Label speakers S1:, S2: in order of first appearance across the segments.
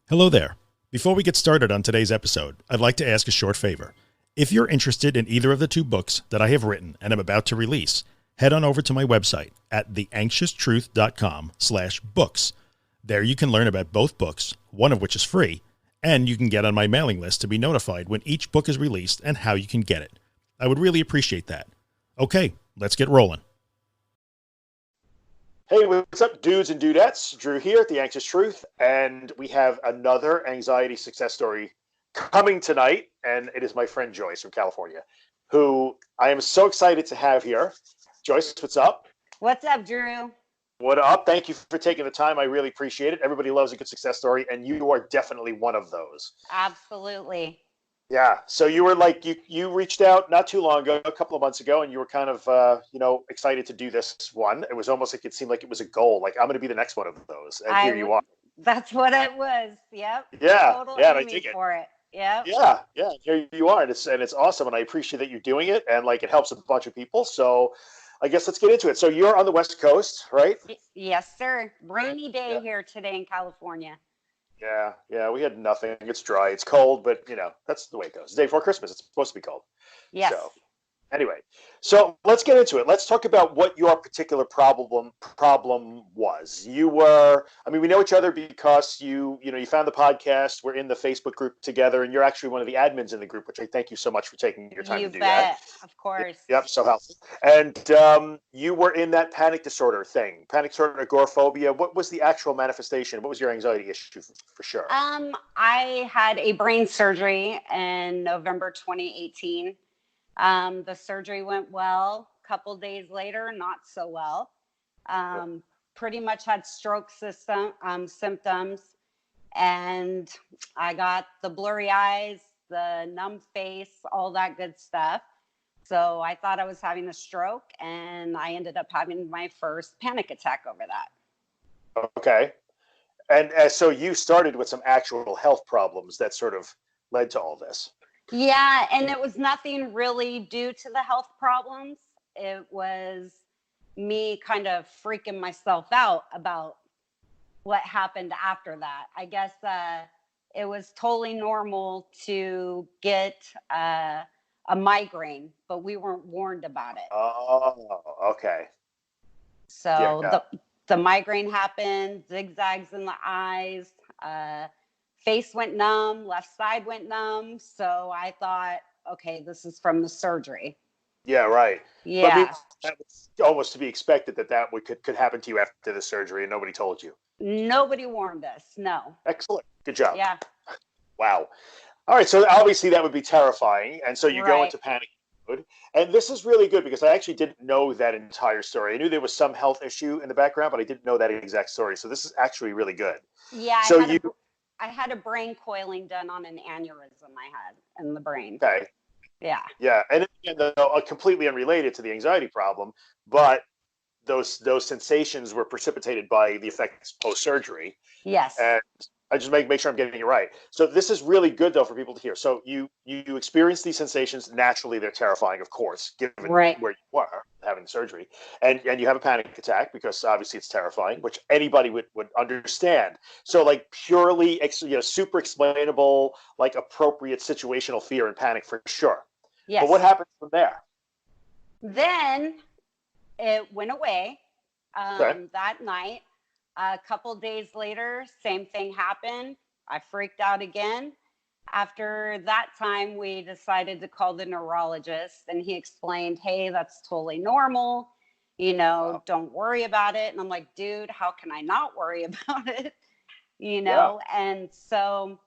S1: Hello there. Before we get started on today's episode, I'd like to ask a short favor. If you're interested in either of the two books that I have written and am about to release, head on over to my website at theanxioustruth.com/books. There you can learn about both books, one of which is free, and you can get on my mailing list to be notified when each book is released and how you can get it. I would really appreciate that. Okay, let's get rolling.
S2: Hey, what's up, dudes and dudettes? Drew here at The Anxious Truth, and we have another anxiety success story coming tonight, and it is my friend Joyce from California, who I am so excited to have here. Joyce, what's up?
S3: What's up, Drew?
S2: What up? Thank you for taking the time. I really appreciate it. Everybody loves a good success story, and you are definitely one of those.
S3: Absolutely.
S2: Yeah. So you were like, you reached out not too long ago, a couple of months ago, and you were kind of, excited to do this one. It was almost like it seemed like it was a goal. Like, I'm going to be the next one of those. And here you are.
S3: That's what it was. Yep.
S2: Yeah.
S3: Total
S2: yeah. And I
S3: aiming
S2: dig it.
S3: for it. Yep.
S2: Yeah. Yeah. Here you are. And it's awesome. And I appreciate that you're doing it. And like, it helps a bunch of people. So I guess let's get into it. So you're on the West Coast, right?
S3: Yes, sir. Rainy day here today in California.
S2: Yeah, we had nothing. It's dry. It's cold, but that's the way it goes. It's the day before Christmas. It's supposed to be cold.
S3: Yes.
S2: So anyway, so let's get into it. Let's talk about what your particular problem was. We know each other because you found the podcast. We're in the Facebook group together, and you're actually one of the admins in the group, which I thank you so much for taking your time to do that.
S3: Of course.
S2: Yep, so helpful. And you were in that panic disorder thing, panic disorder, agoraphobia. What was the actual manifestation? What was your anxiety issue for sure?
S3: I had a brain surgery in November 2018. The surgery went well. A couple days later, not so well. Pretty much had stroke symptoms, and I got the blurry eyes, the numb face, all that good stuff. So I thought I was having a stroke, and I ended up having my first panic attack over that.
S2: Okay. And so you started with some actual health problems that sort of led to all this.
S3: Yeah, and it was nothing really due to the health problems. It was me kind of freaking myself out about what happened after that. I guess it was totally normal to get a migraine, but we weren't warned about it.
S2: Oh, okay.
S3: So the migraine happened, zigzags in the eyes, face went numb, left side went numb. So I thought, okay, this is from the surgery.
S2: Yeah, right.
S3: Yeah.
S2: But that was almost to be expected that could happen to you after the surgery, and nobody told you.
S3: Nobody warned us. No.
S2: Excellent. Good job.
S3: Yeah.
S2: Wow. All right. So obviously that would be terrifying. And so you go into panic mode. And this is really good because I actually didn't know that entire story. I knew there was some health issue in the background, but I didn't know that exact story. So this is actually really good.
S3: Yeah.
S2: So
S3: I had a brain coiling done on an aneurysm I had in the brain.
S2: Okay.
S3: Yeah.
S2: Yeah. And again, completely unrelated to the anxiety problem, but those sensations were precipitated by the effects post-surgery.
S3: Yes.
S2: And I just make sure I'm getting it right. So this is really good, though, for people to hear. So you experience these sensations. Naturally, they're terrifying, of course, given where you are having the surgery. And you have a panic attack because obviously it's terrifying, which anybody would understand. So like purely, super explainable, like appropriate situational fear and panic for sure.
S3: Yes.
S2: But what happens from there?
S3: Then it went away that night. A couple days later, same thing happened. I freaked out again. After that time, we decided to call the neurologist, and he explained, hey, that's totally normal. Don't worry about it. And I'm like, dude, how can I not worry about it? And so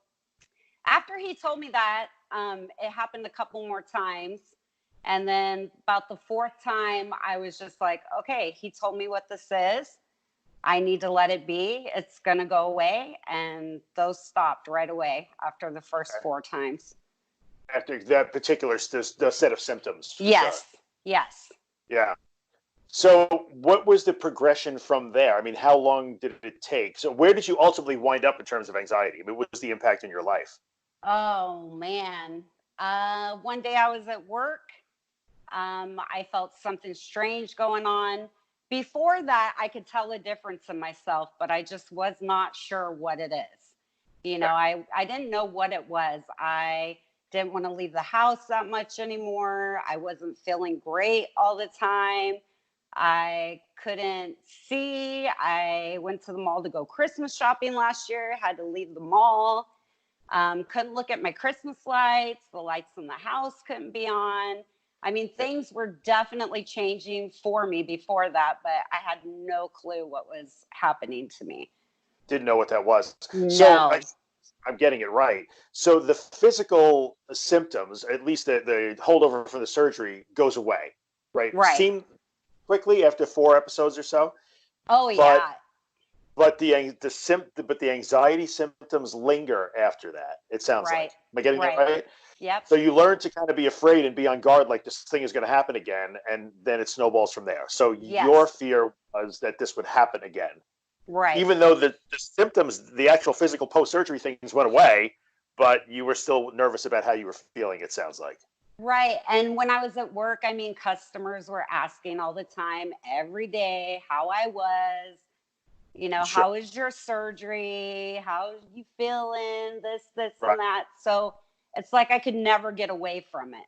S3: after he told me that, it happened a couple more times. And then about the fourth time, I was just like, okay, he told me what this is. I need to let it be. It's going to go away. And those stopped right away after the first 4 times.
S2: After that particular the set of symptoms.
S3: Yes. Sure. Yes.
S2: Yeah. So what was the progression from there? I mean, how long did it take? So where did you ultimately wind up in terms of anxiety? I mean, what was the impact in your life?
S3: Oh, man. One day I was at work. I felt something strange going on. Before that, I could tell a difference in myself, but I just was not sure what it is. You know, I didn't know what it was. I didn't want to leave the house that much anymore. I wasn't feeling great all the time. I couldn't see. I went to the mall to go Christmas shopping last year, had to leave the mall. Couldn't look at my Christmas lights. The lights in the house couldn't be on. I mean, things were definitely changing for me before that, but I had no clue what was happening to me.
S2: Didn't know what that was.
S3: No.
S2: So I'm getting it right. So the physical symptoms, at least the holdover from the surgery, goes away, right?
S3: Right.
S2: Seemed quickly after 4 episodes or so.
S3: Oh, yeah.
S2: But the anxiety symptoms linger after that. It sounds like. Am I getting that right?
S3: Yep.
S2: So you learn to kind of be afraid and be on guard, like this thing is going to happen again, and then it snowballs from there. So your fear was that this would happen again.
S3: Right.
S2: Even though the symptoms, the actual physical post-surgery things went away, but you were still nervous about how you were feeling, it sounds like.
S3: Right. And when I was at work, I mean, customers were asking all the time, every day, how I was. You know,
S2: Sure.
S3: How is your surgery? How are you feeling? This,
S2: Right.
S3: and that. So it's like I could never get away from it.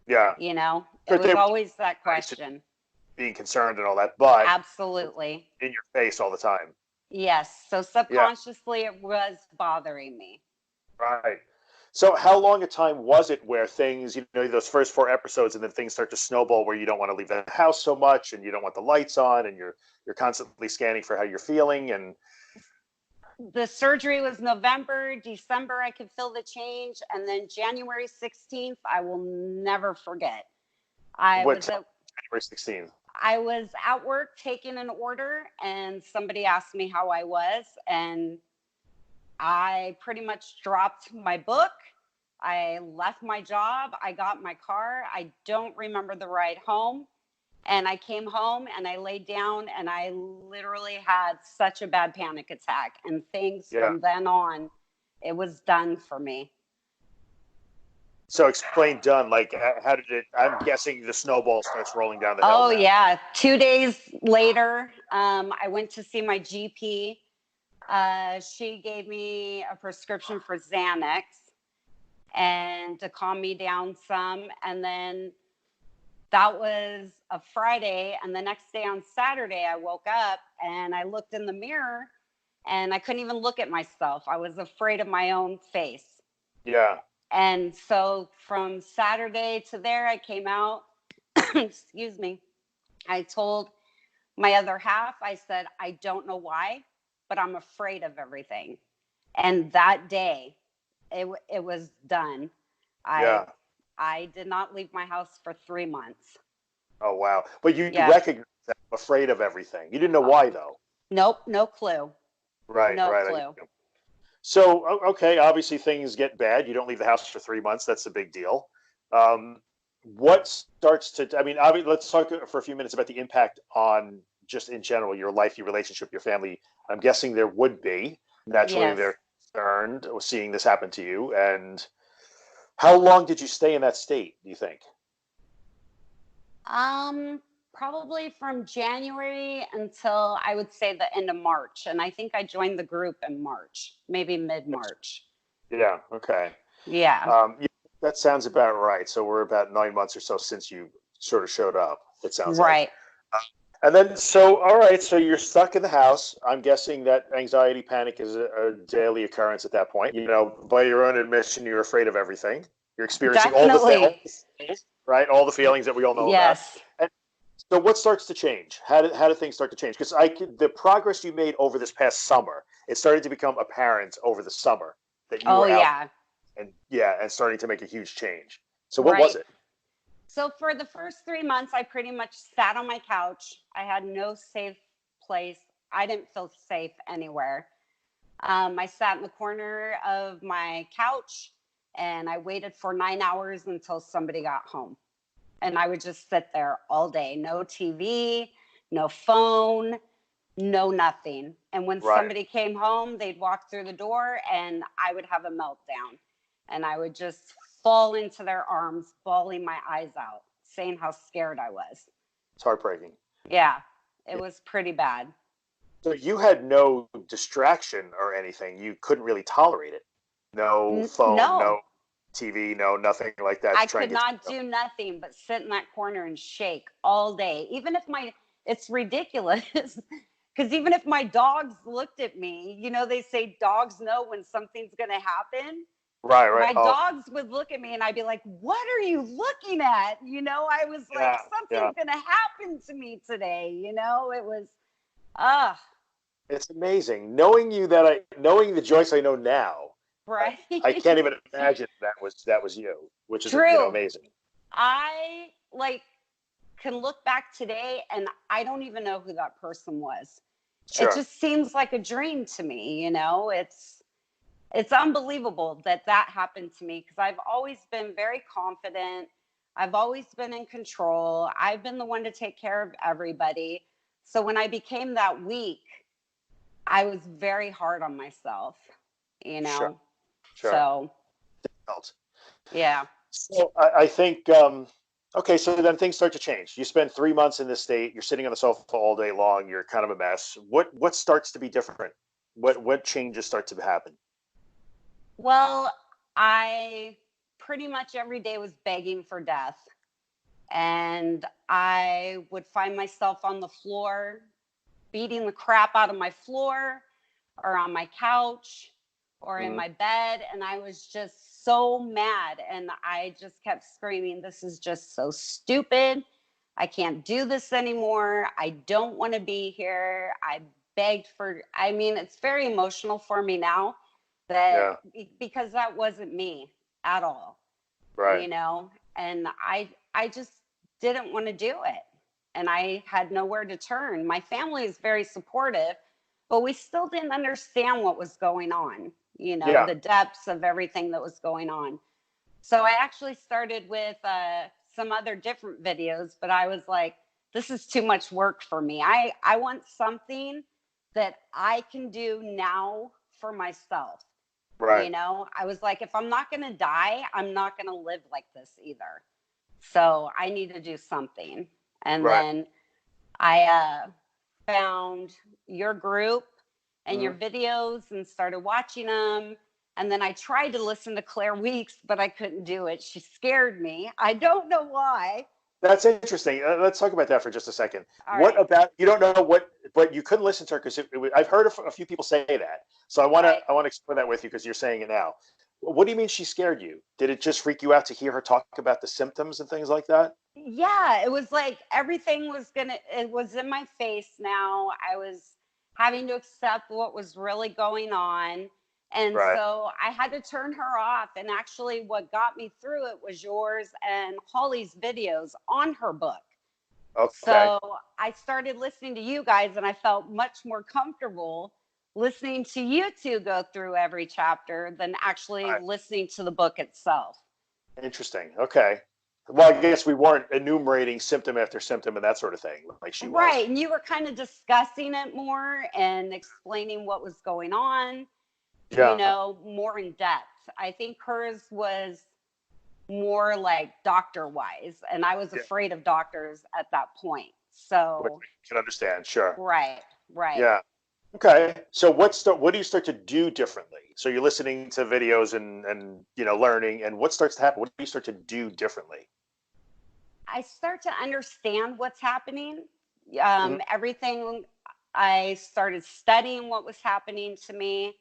S2: Yeah.
S3: You know, it was always that question.
S2: Being concerned and all that, but
S3: absolutely
S2: in your face all the time.
S3: Yes. So subconsciously it was bothering me.
S2: Right. So how long a time was it where things, those first 4 episodes, and then things start to snowball where you don't want to leave the house so much and you don't want the lights on and you're constantly scanning for how you're feeling? And
S3: the surgery was November, December, I could feel the change. And then January 16th, I will never forget.
S2: January 16th?
S3: I was at work taking an order and somebody asked me how I was, and I pretty much dropped my book. I left my job. I got my car. I don't remember the ride home. And I came home and I laid down and I literally had such a bad panic attack. And things from then on, it was done for me.
S2: So explain done, like how did it, I'm guessing the snowball starts rolling down the hill.
S3: Oh, yeah. 2 days later, I went to see my GP. She gave me a prescription for Xanax and to calm me down some. And then that was a Friday. And the next day on Saturday, I woke up and I looked in the mirror and I couldn't even look at myself. I was afraid of my own face.
S2: Yeah.
S3: And so from Saturday to there, I came out, excuse me. I told my other half, I said, I don't know why, but I'm afraid of everything. And that day, it was done. I did not leave my house for 3 months.
S2: Oh, wow. But you recognized that, afraid of everything. You didn't know why, though.
S3: Nope, no clue.
S2: Right,
S3: no
S2: right.
S3: clue.
S2: So, okay, obviously things get bad. You don't leave the house for 3 months. That's a big deal. What starts to, let's talk for a few minutes about the impact on just in general, your life, your relationship, your family. I'm guessing there would be. Naturally, they're concerned with seeing this happen to you. And how long did you stay in that state, do you think?
S3: Probably from January until I would say the end of March. And I think I joined the group in March, maybe mid-March.
S2: Yeah. Okay.
S3: Yeah.
S2: That sounds about right. So we're about 9 months or so since you sort of showed up, it sounds
S3: right.
S2: like. And then, all right, so you're stuck in the house. I'm guessing that anxiety, panic is a daily occurrence at that point. By your own admission, you're afraid of everything. You're experiencing all the things, right? All the feelings that we all know about. And so what starts to change? How do things start to change? Because the progress you made over this past summer, it started to become apparent over the summer that you were out and starting to make a huge change. So what was it?
S3: So for the first 3 months, I pretty much sat on my couch. I had no safe place. I didn't feel safe anywhere. I sat in the corner of my couch and I waited for 9 hours until somebody got home. And I would just sit there all day. No TV, no phone, no nothing. And when somebody came home, they'd walk through the door and I would have a meltdown. And I would just fall into their arms, bawling my eyes out, saying how scared I was.
S2: It's heartbreaking.
S3: Yeah, it was pretty bad.
S2: So you had no distraction or anything. You couldn't really tolerate it. No phone, no
S3: No,
S2: TV, no nothing like that
S3: I
S2: to try and
S3: could
S2: get you
S3: not
S2: to go.
S3: do nothing but sit in that corner and shake all day. Even if it's ridiculous. Because even if my dogs looked at me, they say dogs know when something's going to happen.
S2: Right, right.
S3: My
S2: Oh,
S3: dogs would look at me and I'd be like, what are you looking at? I was like,
S2: yeah, yeah.
S3: something's going to happen to me today. It was, ah,
S2: It's amazing knowing knowing the Joyce I know now.
S3: right.
S2: I can't even imagine that was you, which is
S3: True.
S2: amazing.
S3: I can look back today and I don't even know who that person was. It
S2: Sure.
S3: just seems like a dream to me. It's unbelievable that happened to me because I've always been very confident. I've always been in control. I've been the one to take care of everybody. So when I became that weak, I was very hard on myself, you
S2: Sure.
S3: know?
S2: Sure.
S3: So, yeah.
S2: So I think okay, so then things start to change. You spend 3 months in this state. You're sitting on the sofa all day long. You're kind of a mess. What starts to be different? What changes start to happen?
S3: Well, I pretty much every day was begging for death. And I would find myself on the floor, beating the crap out of my floor or on my couch or in
S2: Mm-hmm.
S3: my bed. And I was just so mad. And I just kept screaming, this is just so stupid. I can't do this anymore. I don't want to be here. I begged it's very emotional for me now
S2: Yeah.
S3: because that wasn't me at all,
S2: Right.
S3: and I just didn't want to do it. And I had nowhere to turn. My family is very supportive, but we still didn't understand what was going on,
S2: Yeah.
S3: the depths of everything that was going on. So I actually started with some other different videos, but I was like, this is too much work for me. I want something that I can do now for myself.
S2: Right.
S3: I was like, if I'm not going to die, I'm not going to live like this either. So I need to do something. And
S2: Right.
S3: then I found your group and your
S2: Mm-hmm.
S3: videos and started watching them. And then I tried to listen to Claire Weeks, but I couldn't do it. She scared me. I don't know why.
S2: That's interesting. Let's talk about that for just a second.
S3: All
S2: What
S3: right.
S2: about you don't know but you couldn't listen to her because I've heard a few people say that. So
S3: Right.
S2: I want to explore that with you because you're saying it now. What do you mean she scared you? Did it just freak you out to hear her talk about the symptoms and things like that?
S3: Yeah, it was like everything it was in my face now. I was having to accept what was really going on. And
S2: Right.
S3: so I had to turn her off. And actually, what got me through it was yours and Holly's videos on her book.
S2: Okay.
S3: So I started listening to you guys, and I felt much more comfortable listening to you two go through every chapter than actually
S2: Right.
S3: listening to the book itself.
S2: Interesting. Okay. Well, I guess we weren't enumerating symptom after symptom and that sort of thing like she was.
S3: Right. And you were kind of discussing it more and explaining what was going on,
S2: Yeah.
S3: more in depth. I think hers was more like doctor wise, and I was
S2: Yeah.
S3: afraid of doctors at that point.
S2: Which
S3: So,
S2: I can understand. Sure.
S3: right.
S2: Yeah. Okay. So what do you start to do differently? So you're listening to videos and learning, and what starts to happen? What do you start to do differently?
S3: I start to understand what's happening.
S2: Mhm.
S3: Everything, I started studying what was happening to me.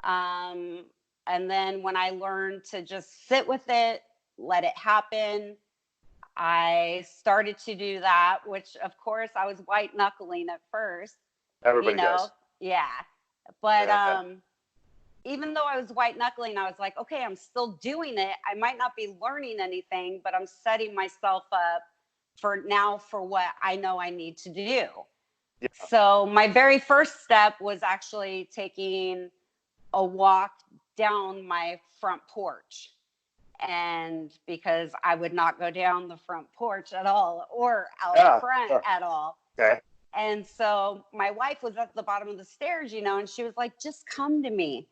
S3: Um, and then when I learned to just sit with it, let it happen, I started to do that, which of course I was white knuckling at first, you
S2: Everybody
S3: know,
S2: does.
S3: yeah. But
S2: Yeah.
S3: even though I was white knuckling, I was like, okay, I'm still doing it. I might not be learning anything, but I'm setting myself up for what I know I need to do.
S2: Yeah.
S3: So my very first step was actually taking a walk down my front porch. And because I would not go down the front porch at all or out
S2: Yeah.
S3: front
S2: Sure.
S3: at all.
S2: Okay.
S3: And so my wife was at the bottom of the stairs, and she was like, just come to me.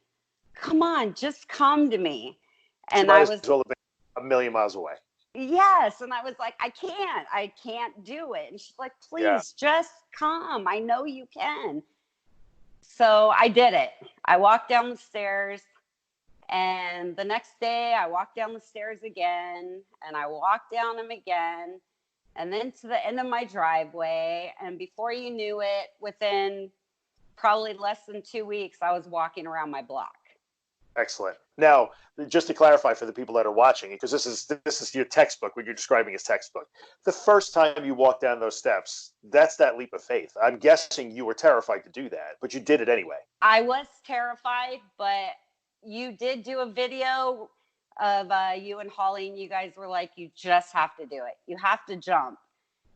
S3: Come on, just come to me.
S2: She
S3: And
S2: might
S3: I
S2: as
S3: was,
S2: well have been a million miles away.
S3: yes. And I was like, I can't do it. And she's like,
S2: Yeah.
S3: please just come. I know you can. So I did it. I walked down the stairs, and the next day I walked down the stairs again, and I walked down them again, and then to the end of my driveway. And before you knew it, within probably less than 2 weeks, I was walking around my block.
S2: Excellent. Now, just to clarify for the people that are watching, because this is your textbook, what you're describing as textbook. The first time you walked down those steps, that's that leap of faith. I'm guessing you were terrified to do that, but you did it anyway.
S3: I was terrified, but you did do a video of you and Holly, and you guys were like, you just have to do it. You have to jump,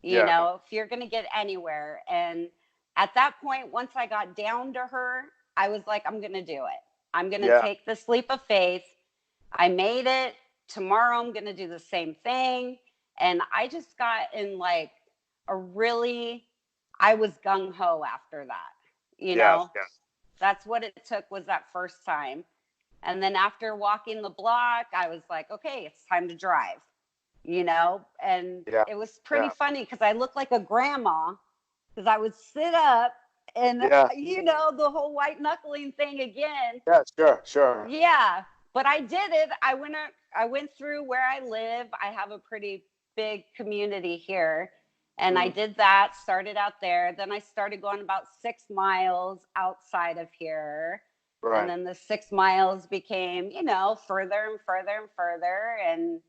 S3: you know, if you're going to get anywhere. And at that point, once I got down to her, I was like, I'm going to do it. I'm going to take this leap of faith. I made it. Tomorrow I'm going to do the same thing. And I just got in like I was gung-ho after that, you know? Yeah. That's what it took, was that first time. And then after walking the block, I was like, okay, it's time to drive, you know? And it was pretty funny because I looked like a grandma because I would sit up and, you know, the whole white knuckling thing again.
S2: Yeah, sure.
S3: Yeah, but I did it. I went through where I live. I have a pretty big community here. And I did that, started out there. Then I started going about 6 miles outside of here. Right. And then the 6 miles became, you know, further and further and further. And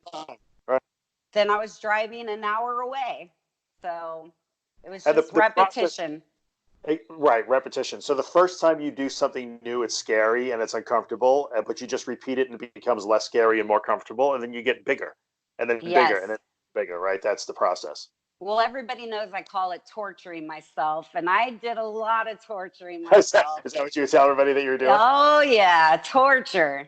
S3: then I was driving an hour away. So it was just repetition.
S2: Repetition. So the first time you do something new, it's scary and it's uncomfortable, but you just repeat it and it becomes less scary and more comfortable. And then you get bigger and then bigger and then bigger, right? That's the process.
S3: Well, everybody knows I call it torturing myself, and I did a lot of torturing myself.
S2: Is that what you were telling everybody that you were doing?
S3: Oh, yeah, torture.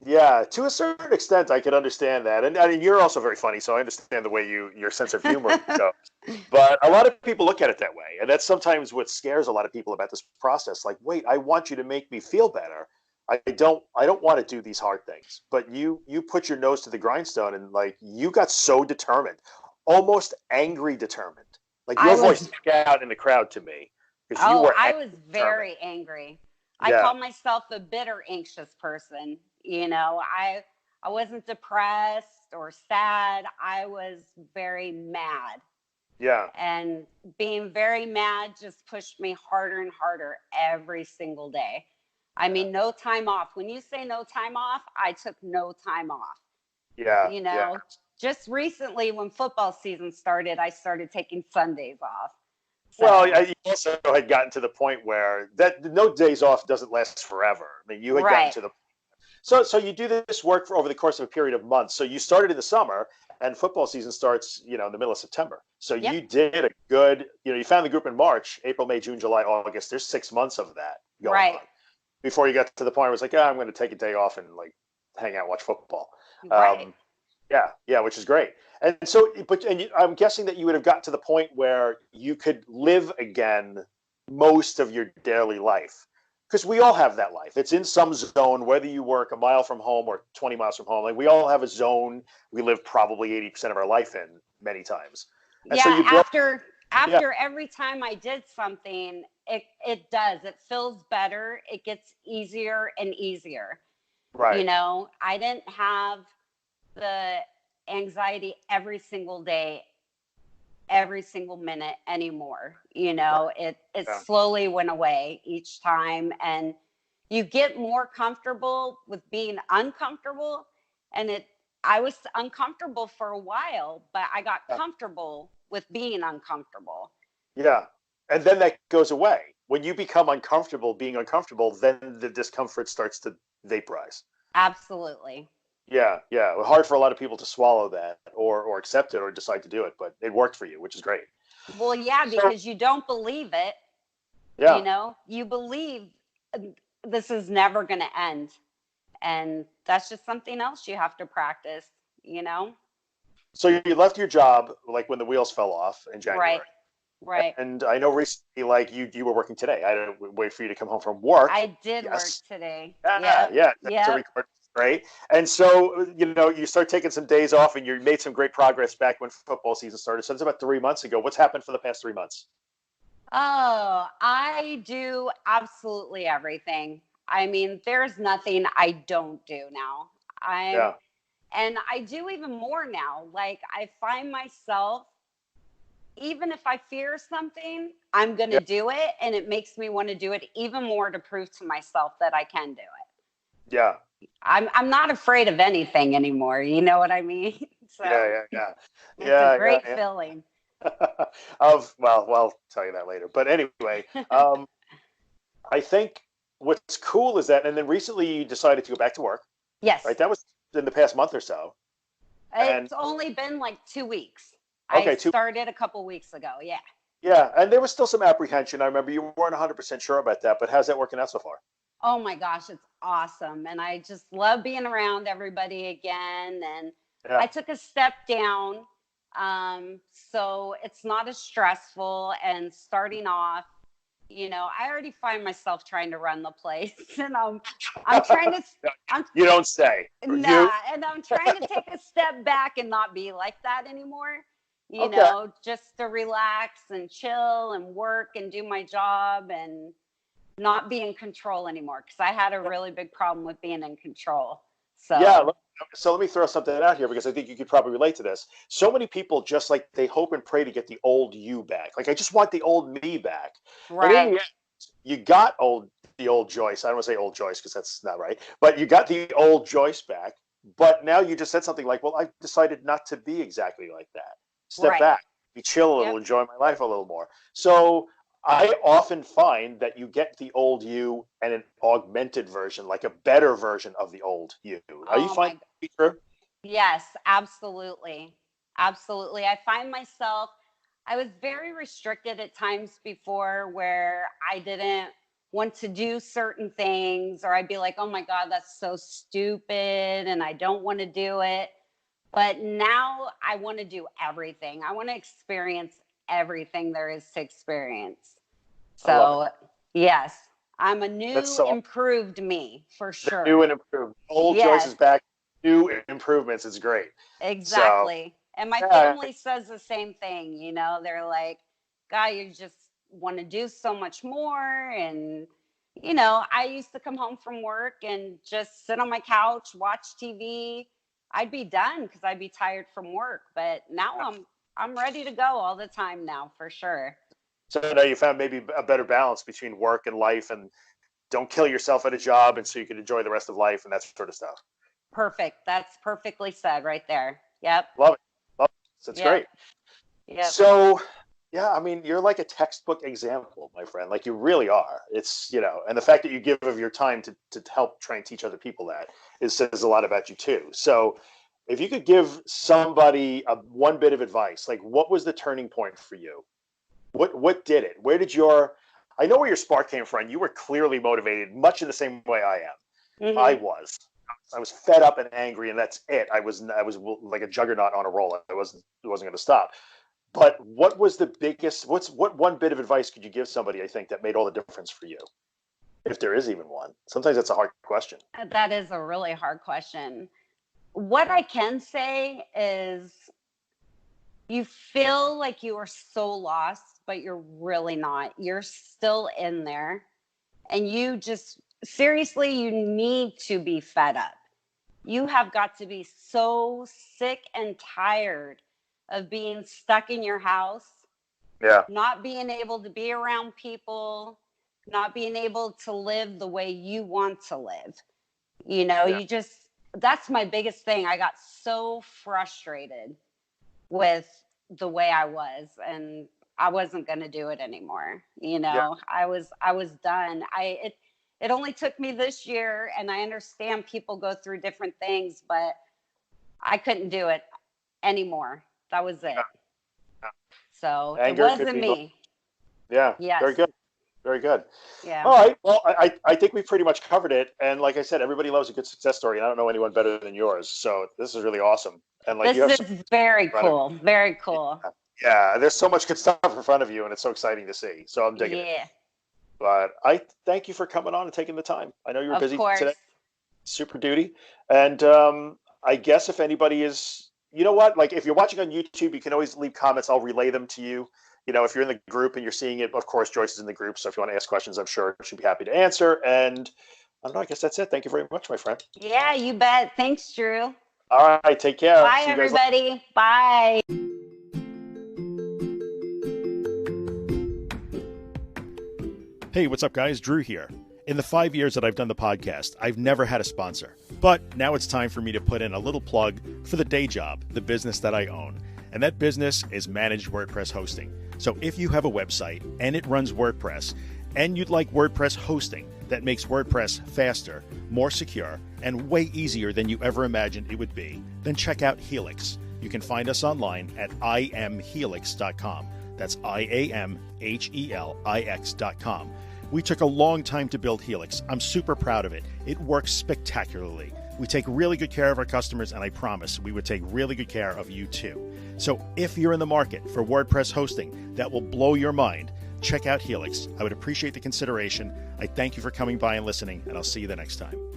S2: Yeah, to a certain extent, I could understand that. And I mean, you're also very funny, so I understand the way your sense of humor goes. But a lot of people look at it that way, and that's sometimes what scares a lot of people about this process. Like, wait, I want you to make me feel better. I don't want to do these hard things. But you put your nose to the grindstone, and like you got so determined. Almost angry determined. Like your voice stuck out in the crowd to me.
S3: I was very angry. I call myself a bitter, anxious person. You know, I wasn't depressed or sad. I was very mad.
S2: Yeah.
S3: And being very mad just pushed me harder and harder every single day. I mean, no time off. When you say no time off, I took no time off.
S2: Yeah.
S3: You know, just recently when football season started, I started taking Sundays off. So.
S2: Well, you also had gotten to the point where that no days off doesn't last forever. I mean, you had gotten to the so you do this work over the course of a period of months. So you started in the summer, and football season starts, you know, in the middle of September. So you did a good, you know, you found the group in March, April, May, June, July, August. There's 6 months of that going on before you got to the point where it was like, I'm going to take a day off and like hang out, watch football.
S3: Right.
S2: Yeah, which is great. And so, I'm guessing that you would have got to the point where you could live again most of your daily life. Because we all have that life. It's in some zone, whether you work a mile from home or 20 miles from home. Like we all have a zone we live probably 80% of our life in many times. And
S3: so after every time I did something, it does. It feels better. It gets easier and easier.
S2: Right.
S3: You know, I didn't have the anxiety every single day, every single minute anymore. You know, it slowly went away each time, and you get more comfortable with being uncomfortable. And I was uncomfortable for a while, but I got comfortable with being uncomfortable.
S2: Yeah. And then that goes away. When you become uncomfortable being uncomfortable, then the discomfort starts to vaporize.
S3: Absolutely.
S2: Yeah. Hard for a lot of people to swallow that or accept it or decide to do it, but it worked for you, which is great.
S3: Well, yeah, because you don't believe it.
S2: Yeah.
S3: You know, you believe this is never going to end. And that's just something else you have to practice, you know?
S2: So you left your job like when the wheels fell off in January.
S3: Right.
S2: And I know recently, like you were working today. I didn't wait for you to come home from work.
S3: I did work today.
S2: Yeah. To record. Right. And so, you know, you start taking some days off and you made some great progress back when football season started. So it's about 3 months ago. What's happened for the past 3 months?
S3: Oh, I do absolutely everything. I mean, there's nothing I don't do now.
S2: Yeah.
S3: And I do even more now. Like, I find myself, even if I fear something, I'm going to
S2: Yeah.
S3: do it. And it makes me want to do it even more to prove to myself that I can do it.
S2: Yeah.
S3: I'm not afraid of anything anymore. You know what I mean? So
S2: Yeah.
S3: it's a
S2: Yeah.
S3: great feeling.
S2: Well, I'll tell you that later. But anyway, I think what's cool is that, and then recently you decided to go back to work,
S3: Yes.
S2: right? That was in the past month or so. And
S3: It's only been like 2 weeks. I
S2: okay,
S3: started a couple weeks ago. Yeah.
S2: yeah, and there was still some apprehension. I remember you weren't 100% sure about that, but how's that working out so far?
S3: Oh my gosh, it's awesome. And I just love being around everybody again. And
S2: Yeah.
S3: I took a step down. So it's not as stressful. And starting off, I already find myself trying to run the place. And I'm trying to, I'm,
S2: You don't say.
S3: nah, and I'm trying to take a step back and not be like that anymore.
S2: Okay.
S3: Just to relax and chill and work and do my job and not be in control anymore, because I had a really big problem with being in control. So
S2: Yeah. So let me throw something out here because I think you could probably relate to this. So many people just like they hope and pray to get the old you back. Like I just want the old me back. And in the
S3: right,
S2: end, you got the old Joyce. I don't want to say old Joyce because that's not right. But you got the old Joyce back. But now you just said something like, "Well, I decided not to be exactly like that. Step
S3: right,
S2: back, be chill a little,
S3: yep.
S2: enjoy my life a little more." So I often find that you get the old you and an augmented version, like a better version of the old you. Are you
S3: Oh
S2: finding
S3: my,
S2: that to be true?
S3: yes, absolutely, absolutely. I find myself, I was very restricted at times before, where I didn't want to do certain things, or I'd be like, oh my god, that's so stupid and I don't want to do it. But now I want to do everything. I want to experience everything there is to experience.
S2: I love it.
S3: So, yes, I'm a
S2: That's
S3: new,
S2: so
S3: improved me for
S2: the new
S3: sure.
S2: and improved. Old Joyce
S3: Yes,
S2: is back. New improvements. It's great. So
S3: exactly. And my
S2: yeah,
S3: family says the same thing. They're like, "God, you just want to do so much more." And, I used to come home from work and just sit on my couch, watch TV. I'd be done because I'd be tired from work. But now I'm ready to go all the time now, for sure.
S2: so now you found maybe a better balance between work and life, and don't kill yourself at a job, and so you can enjoy the rest of life and that sort of stuff.
S3: Perfect. That's perfectly said right there. Yep.
S2: Love it. Love it. That's
S3: Yep.
S2: great.
S3: Yep.
S2: So, yeah, I mean, you're like a textbook example, my friend. Like you really are. And the fact that you give of your time to help try and teach other people that says a lot about you too. So, if you could give somebody one bit of advice, like what was the turning point for you? What did it? Where did I know where your spark came from. You were clearly motivated, much in the same way I am. I
S3: Mm-hmm.
S2: was. I was fed up and angry, and that's it. I was like a juggernaut on a roll. It wasn't going to stop. But what one bit of advice could you give somebody, I think, that made all the difference for you? If there is even one. Sometimes that's a hard question.
S3: That is a really hard question. What I can say is, you feel like you are so lost, but you're really not. You're still in there. And you just, seriously, you need to be fed up. You have got to be so sick and tired of being stuck in your house,
S2: Yeah.
S3: not being able to be around people, not being able to live the way you want to live.
S2: Yeah.
S3: That's my biggest thing. I got so frustrated with the way I was, and I wasn't going to do it anymore.
S2: Yeah.
S3: I was done. It only took me this year, and I understand people go through different things, but I couldn't do it anymore. That was it.
S2: Yeah.
S3: So it
S2: Anger could
S3: wasn't
S2: be.
S3: me.
S2: Yeah.
S3: Yes.
S2: Very good. Very good.
S3: Yeah.
S2: All right. Well, I think we pretty much covered it. And like I said, everybody loves a good success story. And I don't know anyone better than yours. So this is really awesome. And like you
S3: This
S2: have
S3: is very cool. Very cool.
S2: yeah, there's so much good stuff in front of you, and it's so exciting to see. So I'm digging it.
S3: Yeah.
S2: But I thank you for coming on and taking the time. I know you were
S3: Of
S2: busy
S3: course.
S2: today, super duty. And I guess if anybody is, you know what, like if you're watching on YouTube, you can always leave comments. I'll relay them to you. if you're in the group and you're seeing it, of course, Joyce is in the group. So if you want to ask questions, I'm sure she'd be happy to answer. And I don't know, I guess that's it. Thank you very much, my friend.
S3: Yeah, you bet. Thanks, Drew.
S2: All right. Take care.
S3: Bye, everybody. Bye.
S1: Hey, what's up, guys? Drew here. In the 5 years that I've done the podcast, I've never had a sponsor. But now it's time for me to put in a little plug for the day job, the business that I own. And that business is managed WordPress hosting. So if you have a website and it runs WordPress, and you'd like WordPress hosting that makes WordPress faster, more secure, and way easier than you ever imagined it would be, then check out Helix. You can find us online at iamhelix.com. That's IAMHELIX.com. We took a long time to build Helix. I'm super proud of it. It works spectacularly. We take really good care of our customers, and I promise we would take really good care of you too. So if you're in the market for WordPress hosting that will blow your mind, check out Helix. I would appreciate the consideration. I thank you for coming by and listening, and I'll see you the next time.